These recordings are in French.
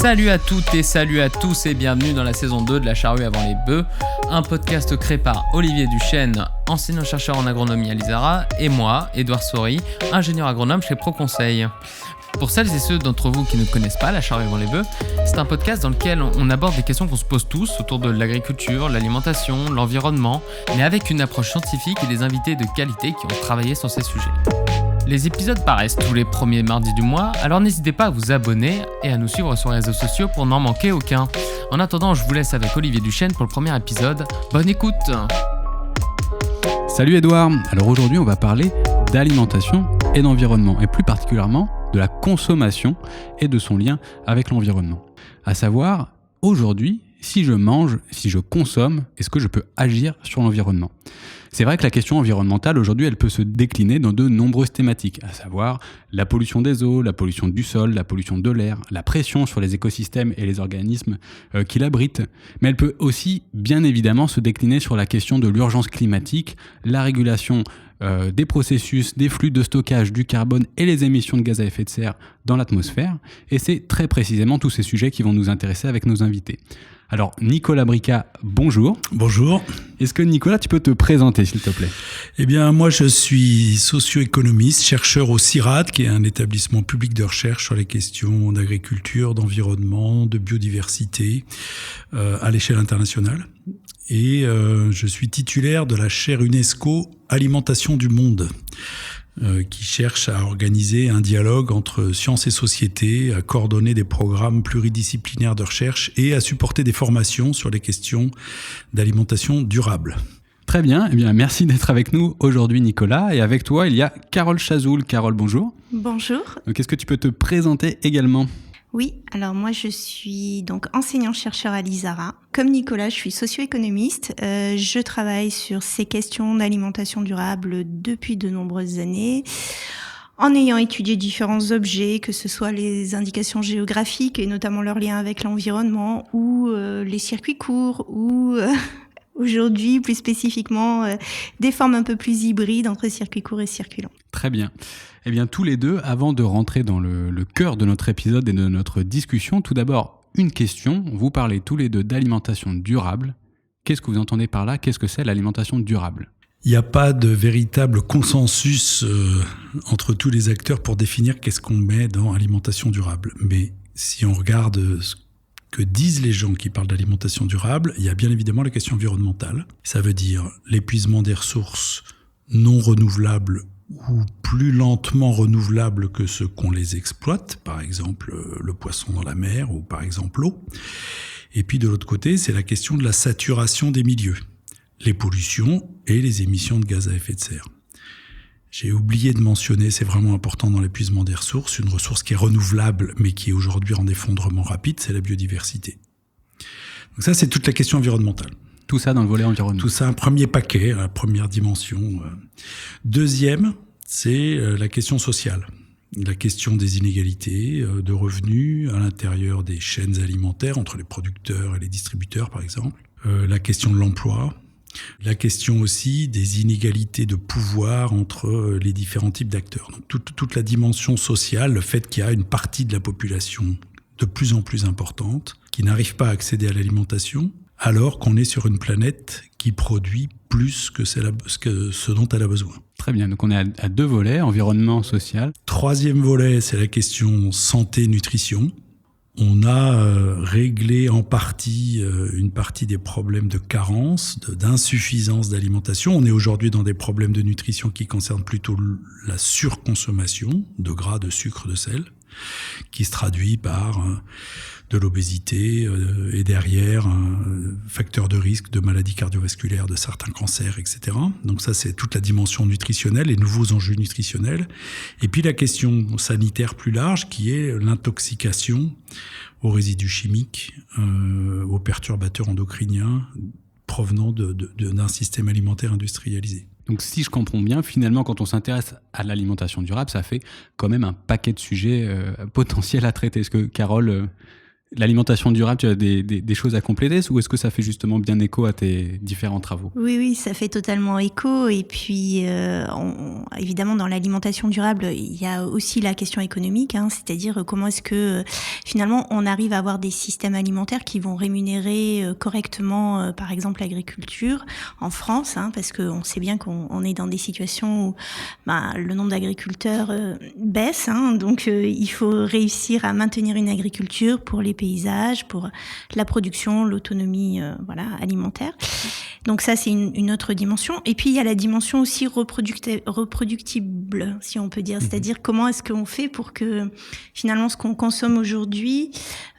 Salut à toutes et salut à tous et bienvenue dans la saison 2 de La Charrue avant les bœufs, un podcast créé par Olivier Duchesne, enseignant-chercheur en agronomie à l'ISARA, et moi, Édouard Saury, ingénieur agronome chez ProConseil. Pour celles et ceux d'entre vous qui ne connaissent pas La Charrue avant les bœufs, c'est un podcast dans lequel on aborde des questions qu'on se pose tous autour de l'agriculture, l'alimentation, l'environnement, mais avec une approche scientifique et des invités de qualité qui ont travaillé sur ces sujets. Les épisodes paraissent tous les premiers mardis du mois, alors n'hésitez pas à vous abonner et à nous suivre sur les réseaux sociaux pour n'en manquer aucun. En attendant, je vous laisse avec Olivier Duchesne pour le premier épisode. Bonne écoute! Salut Édouard. Alors aujourd'hui, on va parler d'alimentation et d'environnement, et plus particulièrement de la consommation et de son lien avec l'environnement. À savoir, aujourd'hui, si je mange, si je consomme, est-ce que je peux agir sur l'environnement ? C'est vrai que la question environnementale, aujourd'hui, elle peut se décliner dans de nombreuses thématiques, à savoir la pollution des eaux, la pollution du sol, la pollution de l'air, la pression sur les écosystèmes et les organismes qui l'abritent. Mais elle peut aussi, bien évidemment, se décliner sur la question de l'urgence climatique, la régulation des processus, des flux de stockage du carbone et les émissions de gaz à effet de serre dans l'atmosphère. Et c'est très précisément tous ces sujets qui vont nous intéresser avec nos invités. Alors, Nicolas Bricat, bonjour. Bonjour. Est-ce que Nicolas, tu peux te présenter, s'il te plaît ? Eh bien, moi, je suis socio-économiste, chercheur au CIRAD, qui est un établissement public de recherche sur les questions d'agriculture, d'environnement, de biodiversité à l'échelle internationale. Et je suis titulaire de la chaire UNESCO Alimentation du Monde, qui cherche à organiser un dialogue entre sciences et société, à coordonner des programmes pluridisciplinaires de recherche et à supporter des formations sur les questions d'alimentation durable. Très bien, eh bien merci d'être avec nous aujourd'hui Nicolas. Et avec toi, il y a Carole Chazoul. Carole, bonjour. Bonjour. Donc, est-ce que tu peux te présenter également ? Oui, alors moi je suis donc enseignant-chercheur à l'ISARA. Comme Nicolas, je suis socio-économiste. Je travaille sur ces questions d'alimentation durable depuis de nombreuses années, en ayant étudié différents objets, que ce soit les indications géographiques et notamment leur lien avec l'environnement, ou les circuits courts, ou aujourd'hui plus spécifiquement des formes un peu plus hybrides entre circuits courts et circuits lents. Très bien. Eh bien, tous les deux, avant de rentrer dans le cœur de notre épisode et de notre discussion, tout d'abord, une question. Vous parlez tous les deux d'alimentation durable. Qu'est-ce que vous entendez par là ? Qu'est-ce que c'est l'alimentation durable ? Il n'y a pas de véritable consensus entre tous les acteurs pour définir qu'est-ce qu'on met dans alimentation durable. Mais si on regarde ce que disent les gens qui parlent d'alimentation durable, il y a bien évidemment la question environnementale. Ça veut dire l'épuisement des ressources non renouvelables ou plus lentement renouvelables que ceux qu'on les exploite, par exemple le poisson dans la mer ou par exemple l'eau. Et puis de l'autre côté, c'est la question de la saturation des milieux, les pollutions et les émissions de gaz à effet de serre. J'ai oublié de mentionner, c'est vraiment important dans l'épuisement des ressources, une ressource qui est renouvelable mais qui est aujourd'hui en effondrement rapide, c'est la biodiversité. Donc ça, c'est toute la question environnementale. Tout ça dans le volet environnement. Tout ça, un premier paquet, la première dimension. Deuxième, c'est la question sociale. La question des inégalités de revenus à l'intérieur des chaînes alimentaires, entre les producteurs et les distributeurs, par exemple. La question de l'emploi. La question aussi des inégalités de pouvoir entre les différents types d'acteurs. Donc toute la dimension sociale, le fait qu'il y a une partie de la population de plus en plus importante qui n'arrive pas à accéder à l'alimentation, alors qu'on est sur une planète qui produit plus que ce dont elle a besoin. Très bien, donc on est à deux volets, environnement, social. Troisième volet, c'est la question santé-nutrition. On a réglé en partie une partie des problèmes de carence, d'insuffisance d'alimentation. On est aujourd'hui dans des problèmes de nutrition qui concernent plutôt la surconsommation de gras, de sucre, de sel, qui se traduit par de l'obésité et derrière un facteur de risque de maladies cardiovasculaires, de certains cancers, etc. Donc ça, c'est toute la dimension nutritionnelle, les nouveaux enjeux nutritionnels. Et puis la question sanitaire plus large, qui est l'intoxication aux résidus chimiques, aux perturbateurs endocriniens provenant d'un système alimentaire industrialisé. Donc si je comprends bien, finalement, quand on s'intéresse à l'alimentation durable, ça fait quand même un paquet de sujets potentiels à traiter. Est-ce que Carole... L'alimentation durable, tu as des choses à compléter ou est-ce que ça fait justement bien écho à tes différents travaux ? Oui, ça fait totalement écho. Et puis, évidemment, dans l'alimentation durable, il y a aussi la question économique, c'est-à-dire comment est-ce que finalement on arrive à avoir des systèmes alimentaires qui vont rémunérer correctement, par exemple, l'agriculture en France, parce qu'on sait bien qu'on est dans des situations où le nombre d'agriculteurs baisse, donc il faut réussir à maintenir une agriculture pour les paysages, pour la production, l'autonomie alimentaire. Donc ça, c'est une autre dimension. Et puis, il y a la dimension aussi reproductible, si on peut dire. C'est-à-dire, comment est-ce qu'on fait pour que, finalement, ce qu'on consomme aujourd'hui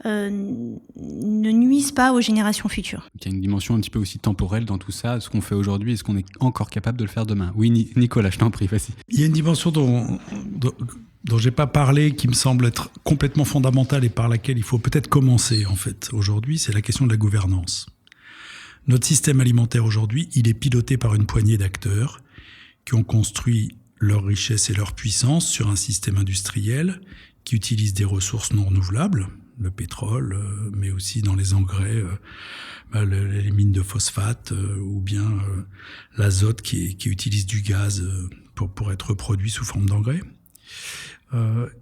ne nuise pas aux générations futures. Il y a une dimension un petit peu aussi temporelle dans tout ça. Ce qu'on fait aujourd'hui, est-ce qu'on est encore capable de le faire demain ? Oui, Nicolas, je t'en prie, vas-y. Il y a une dimension dont j'ai pas parlé, qui me semble être complètement fondamentale et par laquelle il faut peut-être commencer, en fait, aujourd'hui, c'est la question de la gouvernance. Notre système alimentaire aujourd'hui, il est piloté par une poignée d'acteurs qui ont construit leur richesse et leur puissance sur un système industriel qui utilise des ressources non renouvelables, le pétrole, mais aussi dans les engrais, les mines de phosphate ou bien l'azote qui utilise du gaz pour être produit sous forme d'engrais.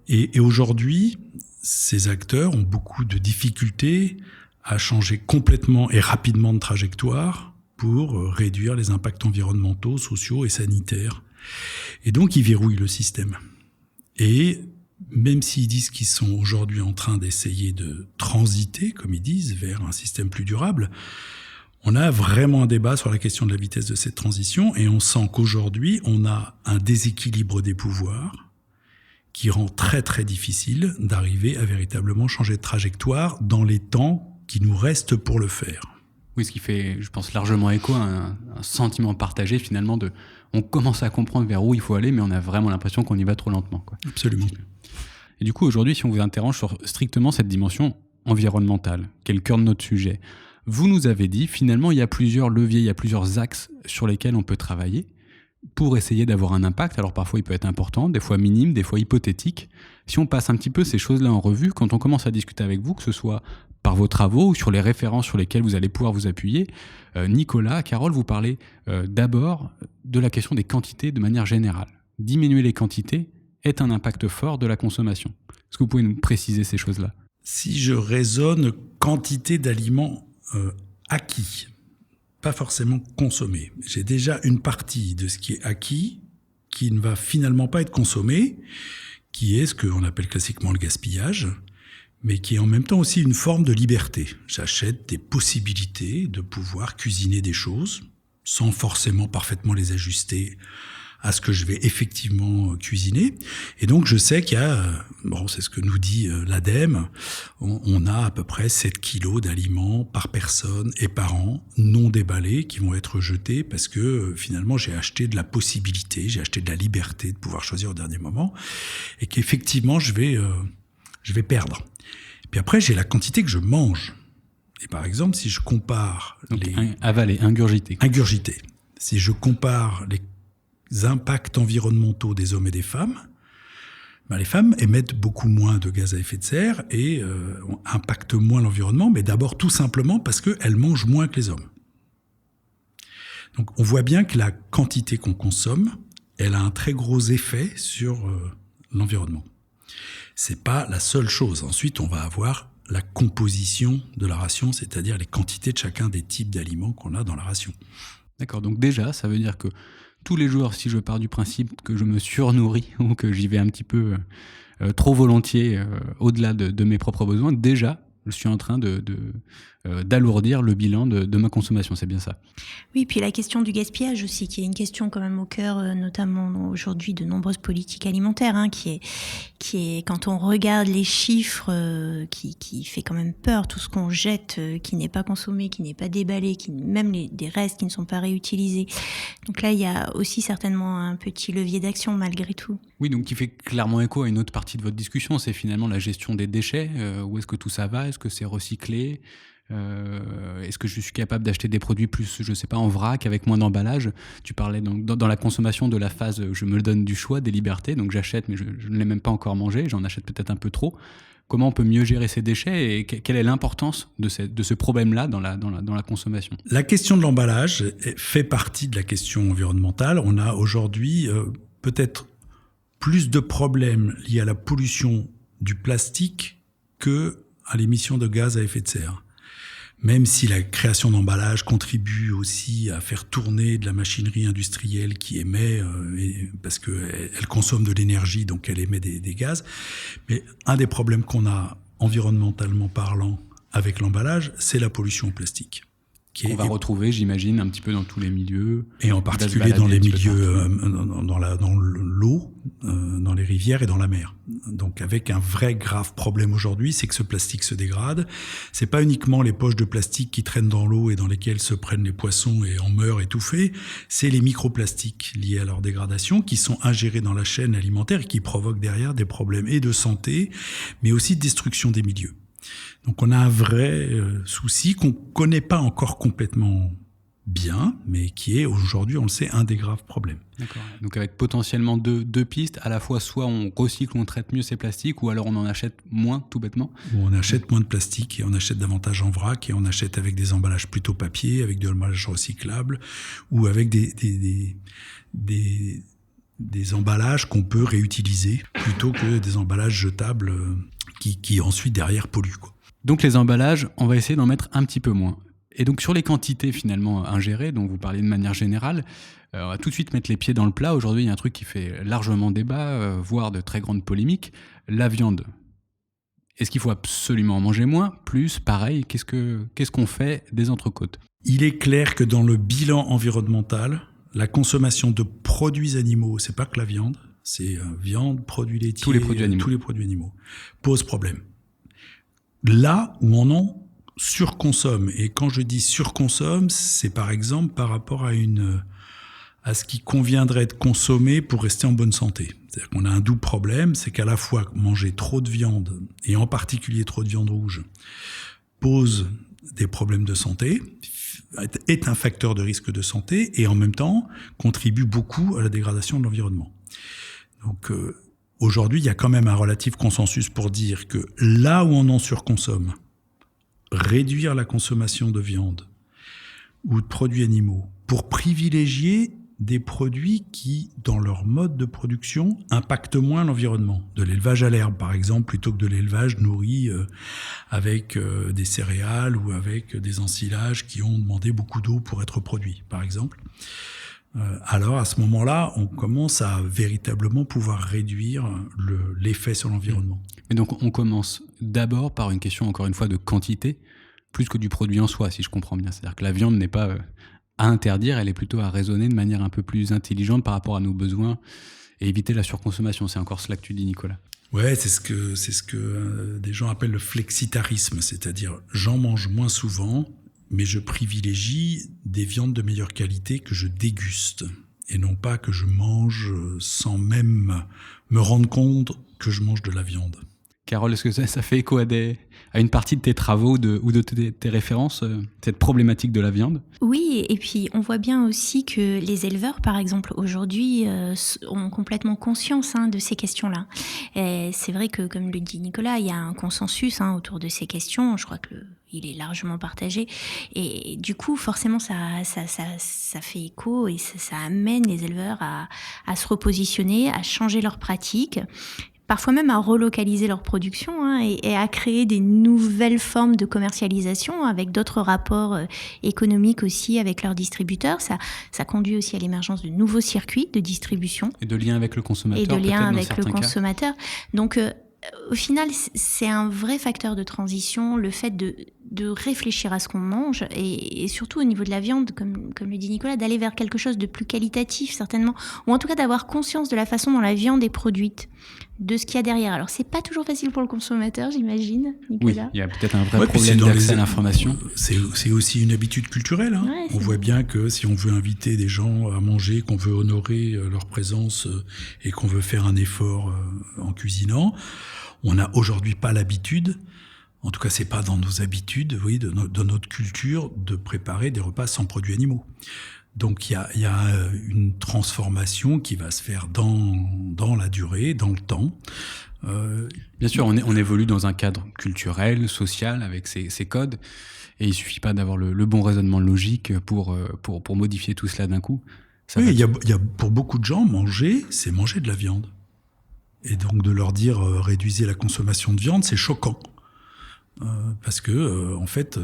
Et aujourd'hui, ces acteurs ont beaucoup de difficultés à changer complètement et rapidement de trajectoire pour réduire les impacts environnementaux, sociaux et sanitaires. Et donc, ils verrouillent le système. Et même s'ils disent qu'ils sont aujourd'hui en train d'essayer de transiter, comme ils disent, vers un système plus durable, on a vraiment un débat sur la question de la vitesse de cette transition et on sent qu'aujourd'hui, on a un déséquilibre des pouvoirs qui rend très très difficile d'arriver à véritablement changer de trajectoire dans les temps qui nous restent pour le faire. Oui, ce qui fait, je pense, largement écho à un sentiment partagé finalement de... On commence à comprendre vers où il faut aller, mais on a vraiment l'impression qu'on y va trop lentement, quoi. Absolument. Et du coup, aujourd'hui, si on vous interroge sur strictement cette dimension environnementale, qui est le cœur de notre sujet, vous nous avez dit, finalement, il y a plusieurs leviers, il y a plusieurs axes sur lesquels on peut travailler pour essayer d'avoir un impact. Alors parfois, il peut être important, des fois minime, des fois hypothétique. Si on passe un petit peu ces choses-là en revue, quand on commence à discuter avec vous, que ce soit par vos travaux ou sur les références sur lesquelles vous allez pouvoir vous appuyer, Nicolas, Carole, vous parlez d'abord de la question des quantités de manière générale. Diminuer les quantités est un impact fort de la consommation. Est-ce que vous pouvez nous préciser ces choses-là ? Si je raisonne quantité d'aliments acquis, pas forcément consommés, j'ai déjà une partie de ce qui est acquis qui ne va finalement pas être consommé, qui est ce qu'on appelle classiquement le gaspillage, mais qui est en même temps aussi une forme de liberté. J'achète des possibilités de pouvoir cuisiner des choses sans forcément parfaitement les ajuster à ce que je vais effectivement cuisiner. Et donc, je sais qu'il y a, c'est ce que nous dit l'ADEME, on a à peu près 7 kilos d'aliments par personne et par an non déballés qui vont être jetés parce que finalement, j'ai acheté de la possibilité, j'ai acheté de la liberté de pouvoir choisir au dernier moment et qu'effectivement, je vais perdre. Et puis après, j'ai la quantité que je mange. Et par exemple, si je compare avaler, ingurgiter. Si je compare les impacts environnementaux des hommes et des femmes, les femmes émettent beaucoup moins de gaz à effet de serre et impactent moins l'environnement, mais d'abord tout simplement parce qu'elles mangent moins que les hommes. Donc on voit bien que la quantité qu'on consomme, elle a un très gros effet sur l'environnement. C'est pas la seule chose. Ensuite, on va avoir la composition de la ration, c'est-à-dire les quantités de chacun des types d'aliments qu'on a dans la ration. D'accord, donc déjà, ça veut dire que tous les jours, si je pars du principe que je me surnourris ou que j'y vais un petit peu trop volontiers au-delà de mes propres besoins, déjà, je suis en train d'alourdir le bilan de ma consommation, c'est bien ça. Oui, puis la question du gaspillage aussi, qui est une question quand même au cœur, notamment aujourd'hui, de nombreuses politiques alimentaires, qui est quand on regarde les chiffres, qui fait quand même peur, tout ce qu'on jette, qui n'est pas consommé, qui n'est pas déballé, même des restes qui ne sont pas réutilisés. Donc là, il y a aussi certainement un petit levier d'action malgré tout. Oui, donc qui fait clairement écho à une autre partie de votre discussion, c'est finalement la gestion des déchets. Où est-ce que tout ça va ? Est-ce que c'est recyclé ? Est-ce que je suis capable d'acheter des produits plus, je sais pas, en vrac, avec moins d'emballage ? Tu parlais donc dans la consommation de la phase je me donne du choix, des libertés, donc j'achète mais je ne l'ai même pas encore mangé, j'en achète peut-être un peu trop. comment on peut mieux gérer ces déchets et quelle est l'importance de ce problème-là dans la consommation? La question de l'emballage fait partie de la question environnementale. On a aujourd'hui peut-être plus de problèmes liés à la pollution du plastique que à l'émission de gaz à effet de serre. Même si la création d'emballages contribue aussi à faire tourner de la machinerie industrielle qui émet, parce qu'elle consomme de l'énergie, donc elle émet des gaz. Mais un des problèmes qu'on a environnementalement parlant avec l'emballage, c'est la pollution au plastique. On va retrouver, j'imagine, un petit peu dans tous les milieux. Et en particulier dans les milieux, dans l'eau, dans les rivières et dans la mer. Donc avec un vrai grave problème aujourd'hui, c'est que ce plastique se dégrade. C'est pas uniquement les poches de plastique qui traînent dans l'eau et dans lesquelles se prennent les poissons et en meurent étouffés. C'est les microplastiques liés à leur dégradation qui sont ingérés dans la chaîne alimentaire et qui provoquent derrière des problèmes et de santé, mais aussi de destruction des milieux. Donc on a un vrai souci qu'on connaît pas encore complètement bien, mais qui est aujourd'hui, on le sait, un des graves problèmes. D'accord. Donc avec potentiellement deux pistes, à la fois soit on recycle, on traite mieux ces plastiques, ou alors on en achète moins, tout bêtement. On achète moins de plastique et on achète davantage en vrac et on achète avec des emballages plutôt papier, avec de l'emballage recyclable ou avec des emballages qu'on peut réutiliser plutôt que des emballages jetables qui ensuite derrière polluent, quoi. Donc les emballages, on va essayer d'en mettre un petit peu moins. Et donc sur les quantités finalement ingérées, dont vous parlez de manière générale, on va tout de suite mettre les pieds dans le plat. Aujourd'hui, il y a un truc qui fait largement débat, voire de très grandes polémiques, la viande. Est-ce qu'il faut absolument en manger moins? Plus, pareil, qu'est-ce qu'on fait des entrecôtes? Il est clair que dans le bilan environnemental, la consommation de produits animaux, c'est pas que la viande, c'est viande, produits laitiers, tous les produits animaux, pose problème. Là où on en surconsomme, et quand je dis surconsomme, c'est par exemple par rapport à ce qui conviendrait de consommer pour rester en bonne santé. C'est-à-dire qu'on a un double problème, c'est qu'à la fois manger trop de viande, et en particulier trop de viande rouge, pose des problèmes de santé, est un facteur de risque de santé, et en même temps contribue beaucoup à la dégradation de l'environnement. Donc aujourd'hui, il y a quand même un relatif consensus pour dire que là où on en surconsomme, réduire la consommation de viande ou de produits animaux pour privilégier des produits qui, dans leur mode de production, impactent moins l'environnement. De l'élevage à l'herbe, par exemple, plutôt que de l'élevage nourri avec des céréales ou avec des ensilages qui ont demandé beaucoup d'eau pour être produits, par exemple. Alors à ce moment-là, on commence à véritablement pouvoir réduire l'effet sur l'environnement. Et donc on commence d'abord par une question, encore une fois, de quantité, plus que du produit en soi, si je comprends bien. C'est-à-dire que la viande n'est pas à interdire, elle est plutôt à raisonner de manière un peu plus intelligente par rapport à nos besoins et éviter la surconsommation. C'est encore cela que tu dis, Nicolas. Ouais, c'est ce que des gens appellent le flexitarisme, c'est-à-dire j'en mange moins souvent, mais je privilégie des viandes de meilleure qualité que je déguste, et non pas que je mange sans même me rendre compte que je mange de la viande. Carole, est-ce que ça fait écho à une partie de tes travaux ou de tes références, cette problématique de la viande? Oui, et puis on voit bien aussi que les éleveurs, par exemple, aujourd'hui, ont complètement conscience de ces questions-là. Et c'est vrai que, comme le dit Nicolas, il y a un consensus autour de ces questions. Je crois qu'il est largement partagé. Et du coup, forcément, ça fait écho et ça amène les éleveurs à se repositionner, à changer leurs pratiques, parfois même à relocaliser leur production et à créer des nouvelles formes de commercialisation avec d'autres rapports économiques aussi avec leurs distributeurs. Ça conduit aussi à l'émergence de nouveaux circuits de distribution. Et de liens avec le consommateur. Et de liens avec le consommateur. Donc, au final, c'est un vrai facteur de transition, le fait de réfléchir à ce qu'on mange et surtout au niveau de la viande, comme le dit Nicolas, d'aller vers quelque chose de plus qualitatif certainement, ou en tout cas d'avoir conscience de la façon dont la viande est produite, de ce qu'il y a derrière. Alors c'est pas toujours facile pour le consommateur, j'imagine, Nicolas. Oui, il y a peut-être un vrai problème d'accès à l'information. C'est aussi une habitude culturelle. On voit bien que si on veut inviter des gens à manger, qu'on veut honorer leur présence et qu'on veut faire un effort en cuisinant, on n'a aujourd'hui pas l'habitude, en tout cas c'est pas dans nos habitudes, de notre culture, de préparer des repas sans produits animaux. Donc il y a une transformation qui va se faire dans la durée, dans le temps. Bien sûr, on évolue dans un cadre culturel, social, avec ses codes, et il suffit pas d'avoir le bon raisonnement logique pour modifier tout cela d'un coup. Oui, il y a pour beaucoup de gens, manger, c'est manger de la viande. Et donc de leur dire réduisez la consommation de viande, c'est choquant. Parce que en fait,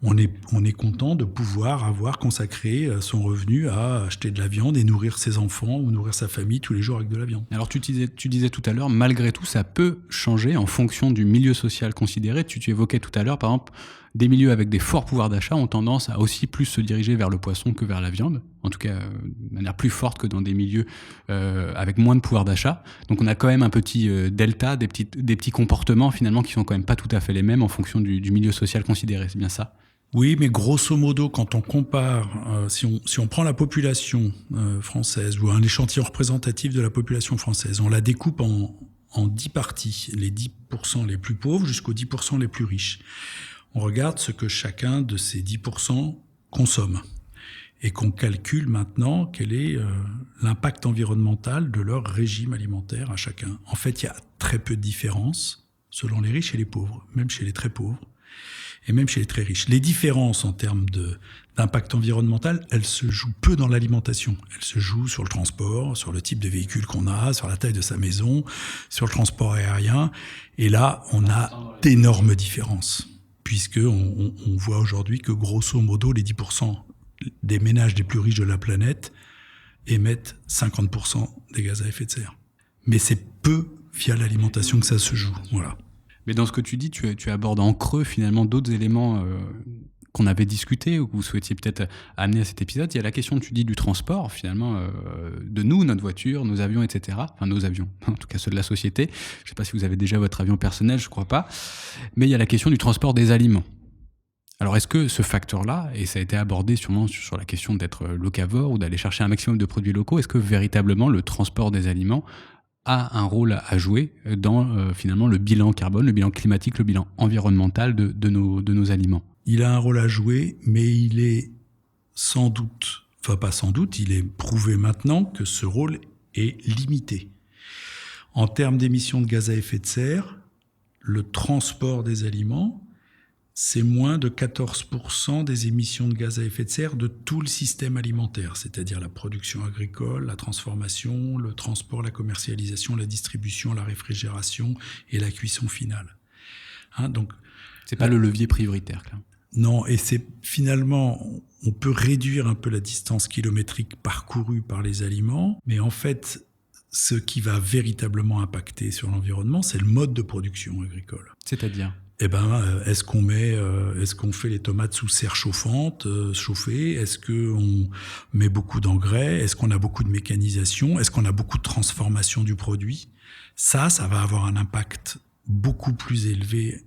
on est content de pouvoir avoir consacré son revenu à acheter de la viande et nourrir ses enfants ou nourrir sa famille tous les jours avec de la viande. Alors tu disais tout à l'heure, malgré tout, ça peut changer en fonction du milieu social considéré. Tu évoquais tout à l'heure, par exemple, des milieux avec des forts pouvoirs d'achat ont tendance à aussi plus se diriger vers le poisson que vers la viande, en tout cas de manière plus forte que dans des milieux avec moins de pouvoir d'achat. Donc on a quand même un petit delta, des petits comportements finalement qui sont quand même pas tout à fait les mêmes en fonction du milieu social considéré, c'est bien ça ? Oui, mais grosso modo, quand on compare, si on prend la population française ou un échantillon représentatif de la population française, on la découpe en 10 parties, les 10% les plus pauvres jusqu'aux 10% les plus riches. On regarde ce que chacun de ces 10% consomme et qu'on calcule maintenant quel est l'impact environnemental de leur régime alimentaire à chacun. En fait, il y a très peu de différence selon les riches et les pauvres, même chez les très pauvres et même chez les très riches. Les différences en termes d'impact environnemental, elles se jouent peu dans l'alimentation. Elles se jouent sur le transport, sur le type de véhicule qu'on a, sur la taille de sa maison, sur le transport aérien. Et là, on a d'énormes différences. Puisqu'on voit aujourd'hui que grosso modo, les 10% des ménages les plus riches de la planète émettent 50% des gaz à effet de serre. Mais c'est peu via l'alimentation que ça se joue. Voilà. Mais dans ce que tu dis, tu abordes en creux finalement d'autres éléments qu'on avait discuté ou que vous souhaitiez peut-être amener à cet épisode. Il y a la question, tu dis, du transport finalement, de nous, notre voiture, nos avions, etc. Enfin, nos avions, en tout cas ceux de la société. Je ne sais pas si vous avez déjà votre avion personnel, je ne crois pas. Mais il y a la question du transport des aliments. Alors, est-ce que ce facteur-là, et ça a été abordé sûrement sur la question d'être locavore ou d'aller chercher un maximum de produits locaux, est-ce que véritablement le transport des aliments a un rôle à jouer dans finalement le bilan carbone, le bilan climatique, le bilan environnemental de nos aliments ? Il a un rôle à jouer, mais il est sans doute, enfin pas sans doute, il est prouvé maintenant que ce rôle est limité. En termes d'émissions de gaz à effet de serre, le transport des aliments, c'est moins de 14% des émissions de gaz à effet de serre de tout le système alimentaire, c'est-à-dire la production agricole, la transformation, le transport, la commercialisation, la distribution, la réfrigération et la cuisson finale. Donc, c'est pas le levier prioritaire, là. Non, et c'est finalement, on peut réduire un peu la distance kilométrique parcourue par les aliments, mais en fait, ce qui va véritablement impacter sur l'environnement, c'est le mode de production agricole. C'est-à-dire ? Est-ce qu'on fait les tomates sous serre chauffante, chauffée ? Est-ce qu'on met beaucoup d'engrais ? Est-ce qu'on a beaucoup de mécanisation ? Est-ce qu'on a beaucoup de transformation du produit ? Ça va avoir un impact beaucoup plus élevé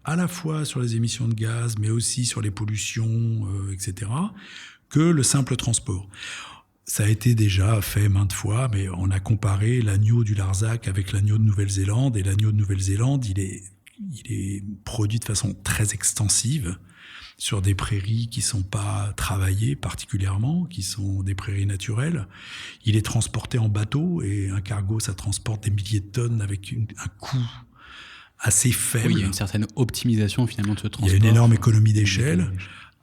à la fois sur les émissions de gaz, mais aussi sur les pollutions, etc., que le simple transport. Ça a été déjà fait maintes fois, mais on a comparé l'agneau du Larzac avec l'agneau de Nouvelle-Zélande, et l'agneau de Nouvelle-Zélande, il est produit de façon très extensive sur des prairies qui sont pas travaillées particulièrement, qui sont des prairies naturelles. Il est transporté en bateau, et un cargo, ça transporte des milliers de tonnes avec un coût assez faible. Oui, il y a une certaine optimisation finalement de ce transport. Il y a une énorme économie d'échelle,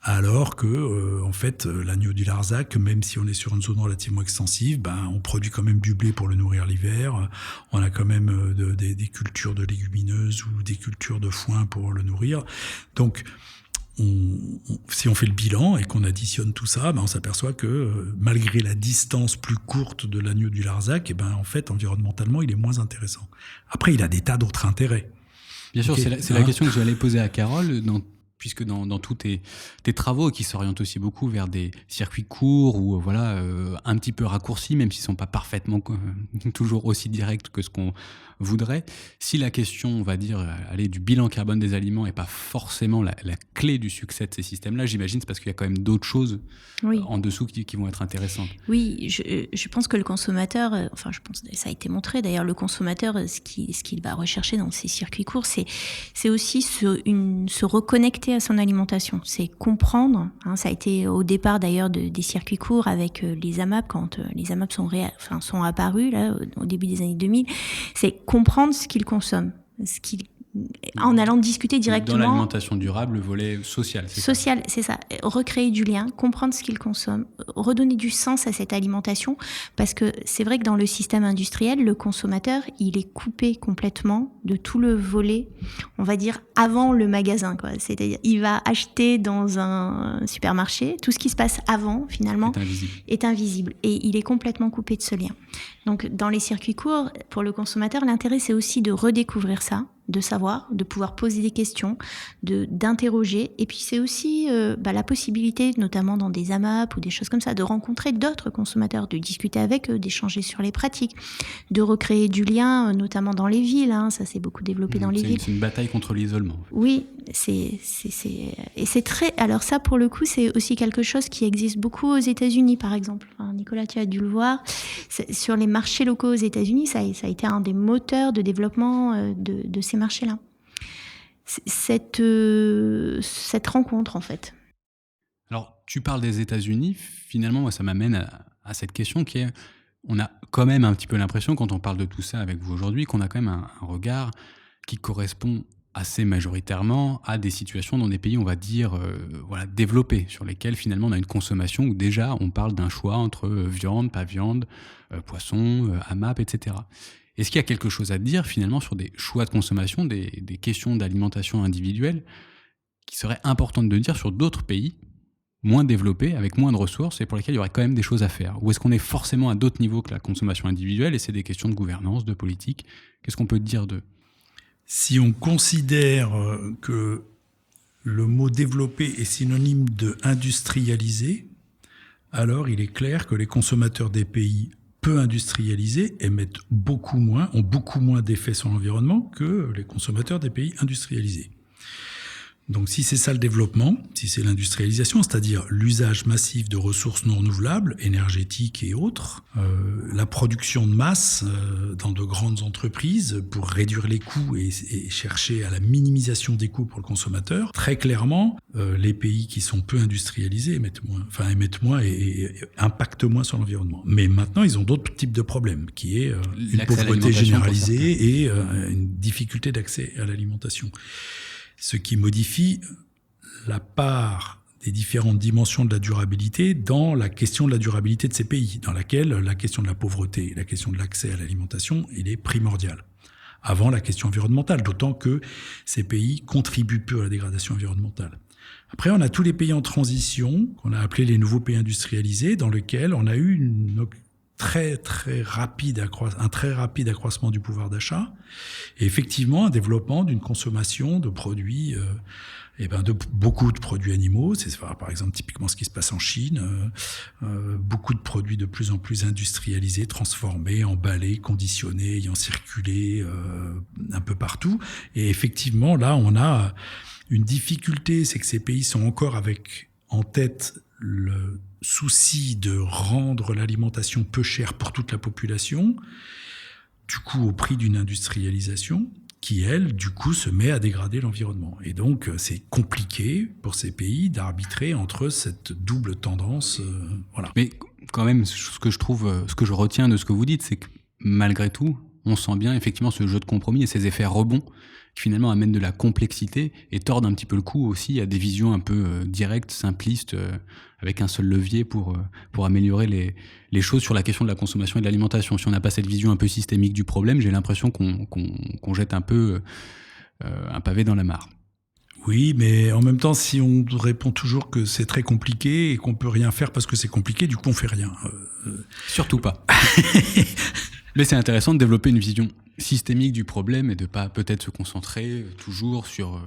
alors que, en fait, l'agneau du Larzac, même si on est sur une zone relativement extensive, on produit quand même du blé pour le nourrir l'hiver. On a quand même des cultures de légumineuses ou des cultures de foin pour le nourrir. Donc, si on fait le bilan et qu'on additionne tout ça, on s'aperçoit que malgré la distance plus courte de l'agneau du Larzac, en fait, environnementalement, il est moins intéressant. Après, il a des tas d'autres intérêts. Bien sûr, c'est la question que j'allais poser à Carole, puisque dans tous tes travaux qui s'orientent aussi beaucoup vers des circuits courts ou un petit peu raccourcis, même s'ils ne sont pas parfaitement toujours aussi directs que ce qu'on voudrait, si la question, on va dire, du bilan carbone des aliments n'est pas forcément la clé du succès de ces systèmes-là, j'imagine c'est parce qu'il y a quand même d'autres choses en dessous qui vont être intéressantes. Oui, je pense que le consommateur, je pense que ça a été montré d'ailleurs, le consommateur, ce qu'il va rechercher dans ces circuits courts, c'est aussi se reconnecter à son alimentation. C'est comprendre, ça a été au départ d'ailleurs des circuits courts avec les AMAP, quand les AMAP sont apparus là, au début des années 2000, c'est comprendre ce qu'ils consomment, en allant discuter directement. Dans l'alimentation durable, le volet social, c'est social, c'est ça. Recréer du lien, comprendre ce qu'ils consomment, redonner du sens à cette alimentation, parce que c'est vrai que dans le système industriel, le consommateur, il est coupé complètement de tout le volet, on va dire, avant le magasin, quoi. C'est-à-dire, il va acheter dans un supermarché, tout ce qui se passe avant, finalement, est invisible. Et il est complètement coupé de ce lien. Donc, dans les circuits courts, pour le consommateur, l'intérêt, c'est aussi de redécouvrir ça, de savoir, de pouvoir poser des questions, d'interroger. Et puis c'est aussi la possibilité, notamment dans des AMAP ou des choses comme ça, de rencontrer d'autres consommateurs, de discuter avec eux, d'échanger sur les pratiques, de recréer du lien, notamment dans les villes. Ça s'est beaucoup développé dans les villes. C'est une bataille contre l'isolement. Oui, et c'est très. Alors ça, pour le coup, c'est aussi quelque chose qui existe beaucoup aux États-Unis, par exemple. Nicolas, tu as dû le voir. Sur les marchés locaux aux États-Unis, ça a été un des moteurs de développement de ces marchés-là. Cette rencontre, en fait. Alors, tu parles des États-Unis. Finalement, moi, ça m'amène à cette question qui est, on a quand même un petit peu l'impression, quand on parle de tout ça avec vous aujourd'hui, qu'on a quand même un regard qui correspond assez majoritairement à des situations dans des pays, on va dire, développés, sur lesquels finalement on a une consommation où déjà on parle d'un choix entre viande, pas viande, poisson, AMAP, etc. Est-ce qu'il y a quelque chose à dire finalement sur des choix de consommation, des questions d'alimentation individuelle qui seraient importantes de dire sur d'autres pays moins développés, avec moins de ressources et pour lesquels il y aurait quand même des choses à faire? Ou est-ce qu'on est forcément à d'autres niveaux que la consommation individuelle et c'est des questions de gouvernance, de politique? Qu'est-ce qu'on peut dire d'eux? Si on considère que le mot développé est synonyme de industrialisé, alors il est clair que les consommateurs des pays peu industrialisés ont beaucoup moins d'effets sur l'environnement que les consommateurs des pays industrialisés. Donc si c'est ça le développement, si c'est l'industrialisation, c'est-à-dire l'usage massif de ressources non renouvelables, énergétiques et autres, la production de masse dans de grandes entreprises pour réduire les coûts et chercher à la minimisation des coûts pour le consommateur, très clairement, les pays qui sont peu industrialisés émettent moins et impactent moins sur l'environnement. Mais maintenant, ils ont d'autres types de problèmes, qui est une pauvreté généralisée et une difficulté d'accès à l'alimentation. Ce qui modifie la part des différentes dimensions de la durabilité dans la question de la durabilité de ces pays, dans laquelle la question de la pauvreté et la question de l'accès à l'alimentation, elle est primordiale, avant la question environnementale, d'autant que ces pays contribuent peu à la dégradation environnementale. Après, on a tous les pays en transition, qu'on a appelés les nouveaux pays industrialisés, dans lesquels on a eu un très rapide accroissement du pouvoir d'achat et effectivement un développement d'une consommation de produits, de beaucoup de produits animaux. C'est par exemple typiquement ce qui se passe en Chine. Beaucoup de produits de plus en plus industrialisés, transformés, emballés, conditionnés, ayant circulé un peu partout. Et effectivement, là, on a une difficulté, c'est que ces pays sont encore avec en tête le souci de rendre l'alimentation peu chère pour toute la population, du coup au prix d'une industrialisation qui, elle, du coup, se met à dégrader l'environnement. Et donc, c'est compliqué pour ces pays d'arbitrer entre cette double tendance. Voilà. Mais quand même, ce que je retiens de ce que vous dites, c'est que malgré tout, on sent bien effectivement ce jeu de compromis et ces effets rebonds qui finalement amènent de la complexité et tordent un petit peu le cou aussi à des visions un peu directes, simplistes, avec un seul levier pour améliorer les choses sur la question de la consommation et de l'alimentation. Si on n'a pas cette vision un peu systémique du problème, j'ai l'impression qu'on jette un peu un pavé dans la mare. Oui, mais en même temps, si on répond toujours que c'est très compliqué et qu'on peut rien faire parce que c'est compliqué, du coup on fait rien. Surtout pas. Mais c'est intéressant de développer une vision systémique du problème et de pas peut-être se concentrer toujours sur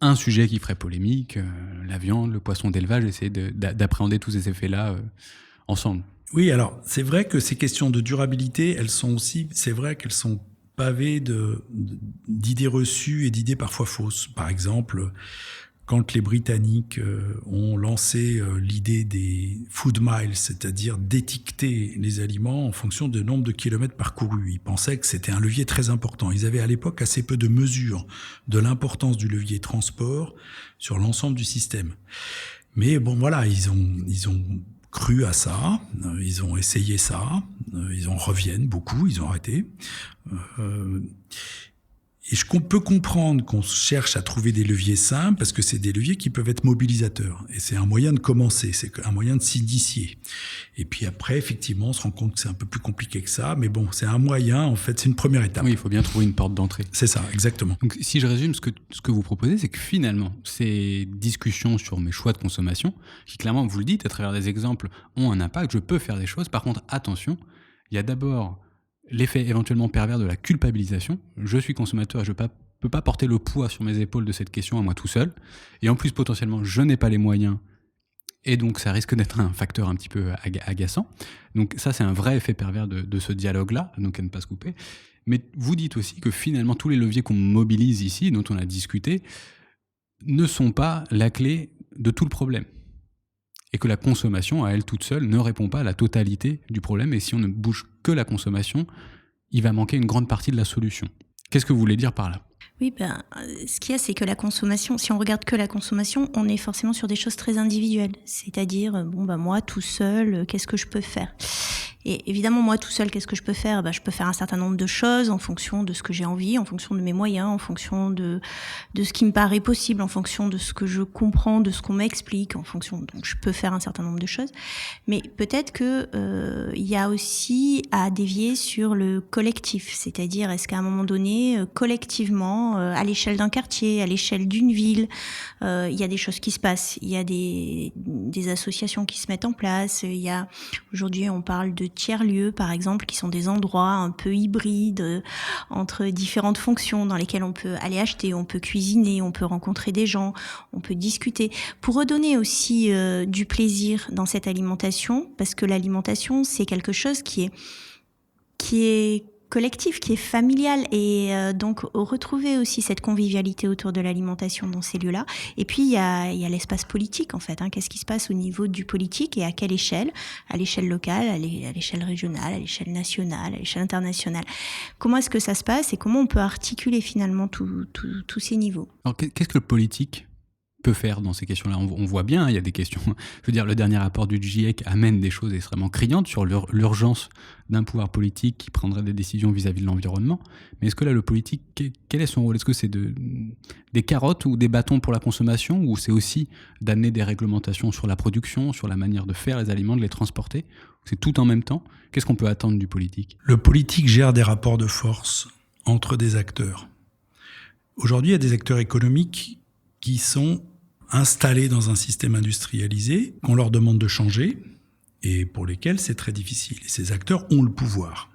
un sujet qui ferait polémique, la viande, le poisson d'élevage, essayer d'appréhender tous ces effets-là ensemble. Oui, alors c'est vrai que ces questions de durabilité, c'est vrai qu'elles sont pavées d'idées reçues et d'idées parfois fausses. Par exemple, quand les Britanniques ont lancé l'idée des food miles, c'est-à-dire d'étiqueter les aliments en fonction du nombre de kilomètres parcourus. Ils pensaient que c'était un levier très important. Ils avaient à l'époque assez peu de mesures de l'importance du levier transport sur l'ensemble du système. Mais bon, voilà, ils ont cru à ça, ils ont essayé ça, ils en reviennent beaucoup, ils ont arrêté. Et je peux comprendre qu'on cherche à trouver des leviers simples parce que c'est des leviers qui peuvent être mobilisateurs. Et c'est un moyen de commencer, c'est un moyen de s'initier. Et puis après, effectivement, on se rend compte que c'est un peu plus compliqué que ça. Mais bon, c'est un moyen, en fait, c'est une première étape. Oui, il faut bien trouver une porte d'entrée. C'est ça, exactement. Donc si je résume, ce que vous proposez, c'est que finalement, ces discussions sur mes choix de consommation, qui clairement, vous le dites, à travers des exemples, ont un impact, je peux faire des choses. Par contre, attention, il y a d'abord l'effet éventuellement pervers de la culpabilisation. Je suis consommateur et je ne peux pas porter le poids sur mes épaules de cette question à moi tout seul. Et en plus, potentiellement, je n'ai pas les moyens. Et donc, ça risque d'être un facteur un petit peu agaçant. Donc ça, c'est un vrai effet pervers de ce dialogue-là, donc à ne pas se couper. Mais vous dites aussi que finalement, tous les leviers qu'on mobilise ici, dont on a discuté, ne sont pas la clé de tout le problème. Et que la consommation, à elle toute seule, ne répond pas à la totalité du problème. Et si on ne bouge que la consommation, il va manquer une grande partie de la solution. Qu'est-ce que vous voulez dire par là ? Oui, ce qu'il y a, c'est que la consommation, si on regarde que la consommation, on est forcément sur des choses très individuelles. C'est-à-dire, moi, tout seul, qu'est-ce que je peux faire ? Et évidemment, moi, tout seul, qu'est-ce que je peux faire ? Je peux faire un certain nombre de choses en fonction de ce que j'ai envie, en fonction de mes moyens, en fonction de ce qui me paraît possible, en fonction de ce que je comprends, de ce qu'on m'explique, donc je peux faire un certain nombre de choses. Mais peut-être que il y a aussi à dévier sur le collectif, c'est-à-dire est-ce qu'à un moment donné, collectivement, à l'échelle d'un quartier, à l'échelle d'une ville, il y a des choses qui se passent, il y a des associations qui se mettent en place, aujourd'hui on parle de tiers-lieux, par exemple, qui sont des endroits un peu hybrides entre différentes fonctions dans lesquelles on peut aller acheter, on peut cuisiner, on peut rencontrer des gens, on peut discuter. Pour redonner aussi du plaisir dans cette alimentation, parce que l'alimentation, c'est quelque chose qui est collectif, qui est familial, et donc retrouver aussi cette convivialité autour de l'alimentation dans ces lieux-là. Et puis il y a l'espace politique en fait. Qu'est-ce qui se passe au niveau du politique et à quelle échelle ? À l'échelle locale, à l'échelle régionale, à l'échelle nationale, à l'échelle internationale. Comment est-ce que ça se passe et comment on peut articuler finalement tous ces niveaux ? Alors qu'est-ce que le politique peut faire dans ces questions-là ? On voit bien, il y a des questions. Je veux dire, le dernier rapport du GIEC amène des choses extrêmement criantes sur l'urgence d'un pouvoir politique qui prendrait des décisions vis-à-vis de l'environnement. Mais est-ce que là, le politique, quel est son rôle ? Est-ce que c'est des carottes ou des bâtons pour la consommation, ou c'est aussi d'amener des réglementations sur la production, sur la manière de faire les aliments, de les transporter ? C'est tout en même temps ? Qu'est-ce qu'on peut attendre du politique ? Le politique gère des rapports de force entre des acteurs. Aujourd'hui, il y a des acteurs économiques qui sont installés dans un système industrialisé, qu'on leur demande de changer, et pour lesquels c'est très difficile. Et ces acteurs ont le pouvoir.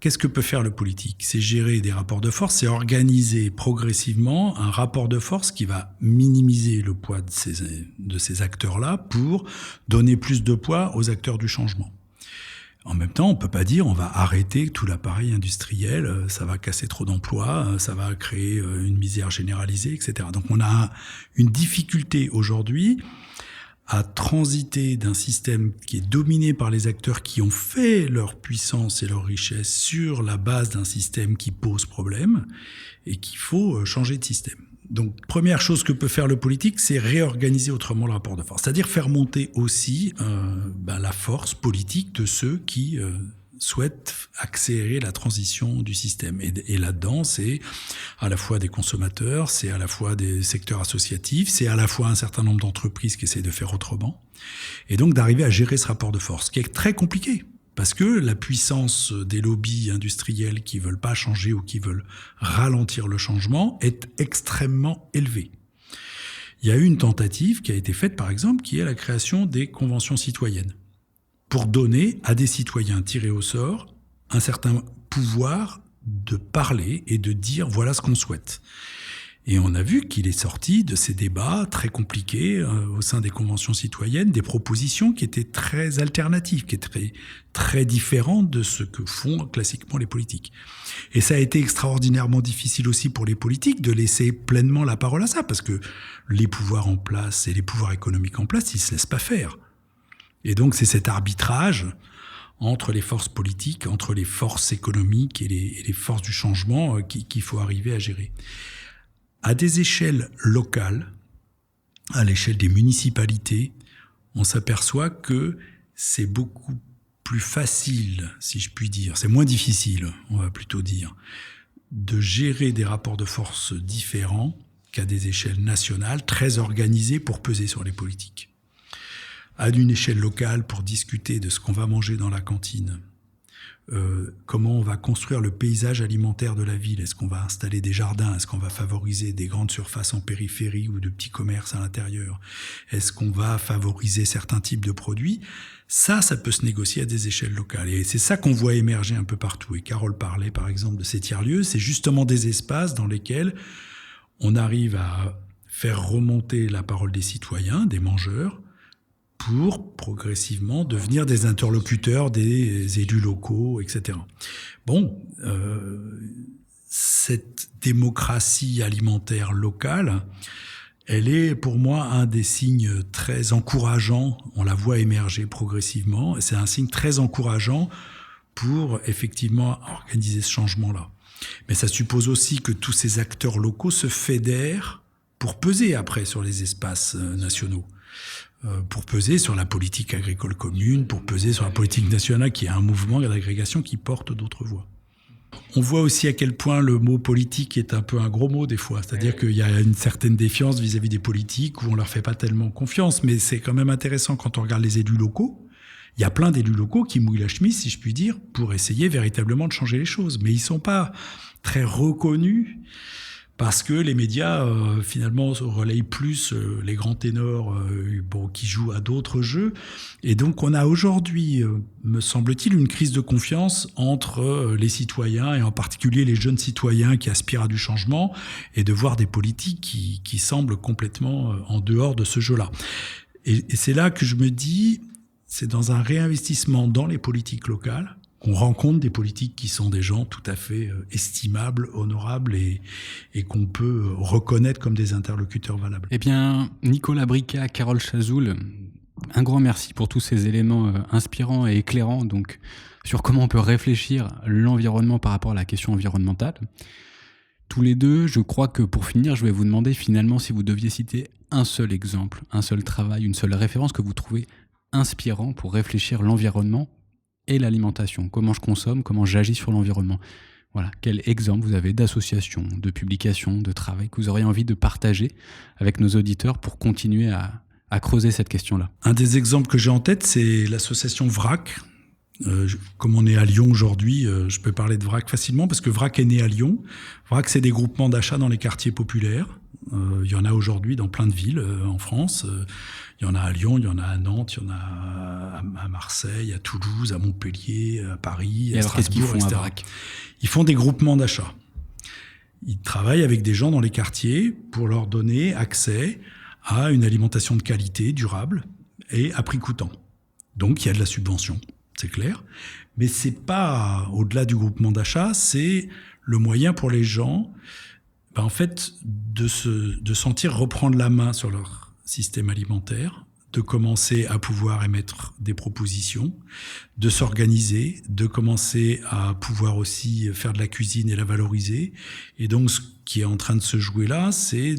Qu'est-ce que peut faire le politique ? C'est gérer des rapports de force, c'est organiser progressivement un rapport de force qui va minimiser le poids de ces acteurs-là pour donner plus de poids aux acteurs du changement. En même temps, on peut pas dire on va arrêter tout l'appareil industriel, ça va casser trop d'emplois, ça va créer une misère généralisée, etc. Donc on a une difficulté aujourd'hui à transiter d'un système qui est dominé par les acteurs qui ont fait leur puissance et leur richesse sur la base d'un système qui pose problème et qu'il faut changer de système. Donc, première chose que peut faire le politique, c'est réorganiser autrement le rapport de force. C'est-à-dire faire monter aussi la force politique de ceux qui souhaitent accélérer la transition du système. Et là-dedans, c'est à la fois des consommateurs, c'est à la fois des secteurs associatifs, c'est à la fois un certain nombre d'entreprises qui essaient de faire autrement. Et donc, d'arriver à gérer ce rapport de force, qui est très compliqué. Parce que la puissance des lobbies industriels qui veulent pas changer ou qui veulent ralentir le changement est extrêmement élevée. Il y a eu une tentative qui a été faite, par exemple, qui est la création des conventions citoyennes, pour donner à des citoyens tirés au sort un certain pouvoir de parler et de dire voilà ce qu'on souhaite. Et on a vu qu'il est sorti de ces débats très compliqués au sein des conventions citoyennes, des propositions qui étaient très alternatives, qui étaient très différentes de ce que font classiquement les politiques. Et ça a été extraordinairement difficile aussi pour les politiques de laisser pleinement la parole à ça, parce que les pouvoirs en place et les pouvoirs économiques en place, ils se laissent pas faire. Et donc c'est cet arbitrage entre les forces politiques, entre les forces économiques et les forces du changement qu'il faut arriver à gérer. À des échelles locales, à l'échelle des municipalités, on s'aperçoit que c'est beaucoup plus facile, si je puis dire, c'est moins difficile, on va plutôt dire, de gérer des rapports de force différents qu'à des échelles nationales, très organisées pour peser sur les politiques. À une échelle locale, pour discuter de ce qu'on va manger dans la cantine, comment on va construire le paysage alimentaire de la ville, est-ce qu'on va installer des jardins, est-ce qu'on va favoriser des grandes surfaces en périphérie ou de petits commerces à l'intérieur, est-ce qu'on va favoriser certains types de produits, ça peut se négocier à des échelles locales. Et c'est ça qu'on voit émerger un peu partout. Et Carole parlait par exemple de ces tiers-lieux, c'est justement des espaces dans lesquels on arrive à faire remonter la parole des citoyens, des mangeurs, pour progressivement devenir des interlocuteurs des élus locaux, etc. Bon, cette démocratie alimentaire locale, elle est pour moi un des signes très encourageants, on la voit émerger progressivement, et c'est un signe très encourageant pour effectivement organiser ce changement-là. Mais ça suppose aussi que tous ces acteurs locaux se fédèrent pour peser après sur les espaces nationaux. Pour peser sur la politique agricole commune, pour peser sur la politique nationale qui est un mouvement d'agrégation qui porte d'autres voix. On voit aussi à quel point le mot politique est un peu un gros mot des fois, c'est-à-dire qu'il y a une certaine défiance vis-à-vis des politiques où on leur fait pas tellement confiance, mais c'est quand même intéressant quand on regarde les élus locaux. Il y a plein d'élus locaux qui mouillent la chemise, si je puis dire, pour essayer véritablement de changer les choses, mais ils sont pas très reconnus. Parce que les médias, finalement, relayent plus les grands ténors qui jouent à d'autres jeux. Et donc, on a aujourd'hui, me semble-t-il, une crise de confiance entre les citoyens, et en particulier les jeunes citoyens qui aspirent à du changement, et de voir des politiques qui semblent complètement en dehors de ce jeu-là. Et c'est là que je me dis, c'est dans un réinvestissement dans les politiques locales, qu'on rencontre des politiques qui sont des gens tout à fait estimables, honorables et qu'on peut reconnaître comme des interlocuteurs valables. Eh bien, Nicolas Bricat, Carole Chazoulle, un grand merci pour tous ces éléments inspirants et éclairants donc, sur comment on peut réfléchir l'environnement par rapport à la question environnementale. Tous les deux, je crois que pour finir, je vais vous demander finalement si vous deviez citer un seul exemple, un seul travail, une seule référence que vous trouvez inspirant pour réfléchir l'environnement et l'alimentation, comment je consomme, comment j'agis sur l'environnement. Voilà, quel exemple vous avez d'association, de publication, de travail que vous auriez envie de partager avec nos auditeurs pour continuer à creuser cette question-là. Un des exemples que j'ai en tête, c'est l'association VRAC. Comme on est à Lyon aujourd'hui, je peux parler de VRAC facilement parce que VRAC est né à Lyon. VRAC, c'est des groupements d'achat dans les quartiers populaires. Il y en a aujourd'hui dans plein de villes en France. Il y en a à Lyon, il y en a à Nantes, il y en a à Marseille, à Toulouse, à Montpellier, à Paris, à Strasbourg, qu'est-ce qu'ils font etc. à VRAC ? Ils font des groupements d'achat. Ils travaillent avec des gens dans les quartiers pour leur donner accès à une alimentation de qualité, durable et à prix coûtant. Donc il y a de la subvention, c'est clair. Mais c'est pas au-delà du groupement d'achat, c'est le moyen pour les gens, en fait, de sentir reprendre la main sur leur système alimentaire, de commencer à pouvoir émettre des propositions, de s'organiser, de commencer à pouvoir aussi faire de la cuisine et la valoriser. Et donc, ce qui est en train de se jouer là, c'est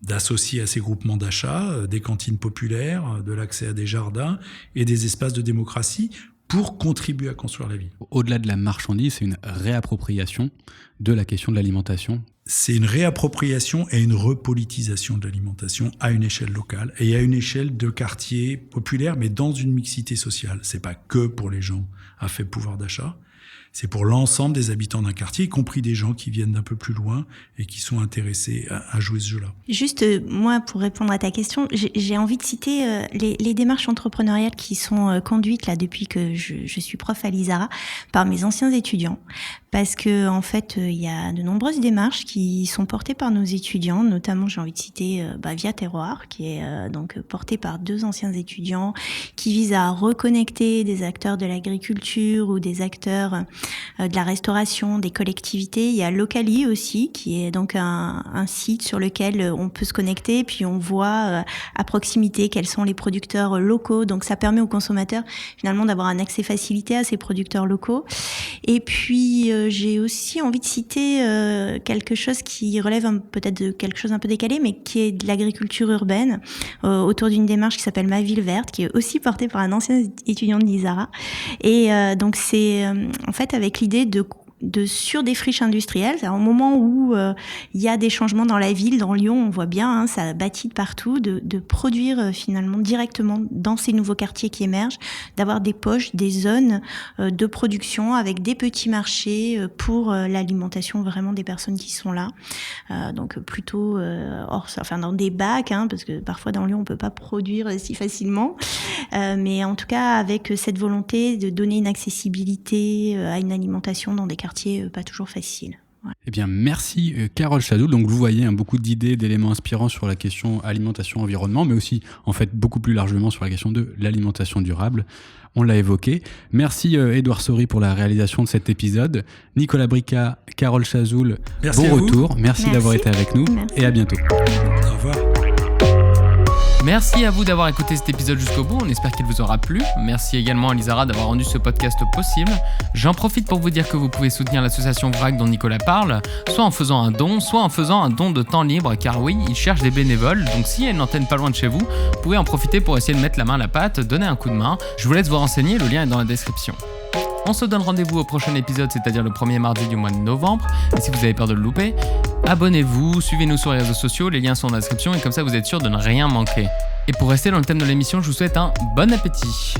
d'associer à ces groupements d'achat des cantines populaires, de l'accès à des jardins et des espaces de démocratie pour contribuer à construire la ville. Au-delà de la marchandise, c'est une réappropriation de la question de l'alimentation. C'est une réappropriation et une repolitisation de l'alimentation à une échelle locale et à une échelle de quartier populaire, mais dans une mixité sociale. C'est pas que pour les gens à faible pouvoir d'achat. C'est pour l'ensemble des habitants d'un quartier, y compris des gens qui viennent d'un peu plus loin et qui sont intéressés à jouer ce jeu-là. Juste, moi, pour répondre à ta question, j'ai envie de citer les démarches entrepreneuriales qui sont conduites là depuis que je suis prof à l'ISARA par mes anciens étudiants. Parce que en fait, il y a de nombreuses démarches qui sont portées par nos étudiants, notamment j'ai envie de citer Via Terroir, qui est donc porté par 2 anciens étudiants, qui vise à reconnecter des acteurs de l'agriculture ou des acteurs de la restauration, des collectivités. Il y a Locali aussi, qui est donc un site sur lequel on peut se connecter, puis on voit à proximité quels sont les producteurs locaux. Donc ça permet aux consommateurs finalement d'avoir un accès facilité à ces producteurs locaux. Et puis j'ai aussi envie de citer quelque chose qui relève peut-être de quelque chose un peu décalé, mais qui est de l'agriculture urbaine, autour d'une démarche qui s'appelle Ma Ville Verte, qui est aussi portée par un ancien étudiant de l'ISARA. Et donc c'est en fait avec l'idée sur des friches industrielles, c'est-à-dire au moment où il y a des changements dans la ville, dans Lyon, on voit bien, ça bâtit de partout, de produire finalement directement dans ces nouveaux quartiers qui émergent, d'avoir des poches, des zones de production avec des petits marchés pour l'alimentation vraiment des personnes qui sont là. Donc plutôt dans des bacs, parce que parfois dans Lyon on peut pas produire si facilement, mais en tout cas avec cette volonté de donner une accessibilité à une alimentation dans des quartiers pas toujours faciles. Ouais. Eh bien, merci Carole Chazoul. Donc, vous voyez beaucoup d'idées, d'éléments inspirants sur la question alimentation-environnement, mais aussi, en fait, beaucoup plus largement sur la question de l'alimentation durable. On l'a évoqué. Merci Édouard Saury pour la réalisation de cet épisode. Nicolas Brica, Carole Chazoul, bon retour. Merci d'avoir été avec nous et à bientôt. Au revoir. Merci à vous d'avoir écouté cet épisode jusqu'au bout, on espère qu'il vous aura plu. Merci également à l'ISARA d'avoir rendu ce podcast possible. J'en profite pour vous dire que vous pouvez soutenir l'association VRAC dont Nicolas parle, soit en faisant un don, soit en faisant un don de temps libre, car oui, il cherche des bénévoles, donc s'il y a une antenne pas loin de chez vous, vous pouvez en profiter pour essayer de mettre la main à la pâte, donner un coup de main. Je vous laisse vous renseigner, le lien est dans la description. On se donne rendez-vous au prochain épisode, c'est-à-dire le premier mardi du mois de novembre. Et si vous avez peur de le louper, abonnez-vous, suivez-nous sur les réseaux sociaux, les liens sont dans la description et comme ça vous êtes sûr de ne rien manquer. Et pour rester dans le thème de l'émission, je vous souhaite un bon appétit.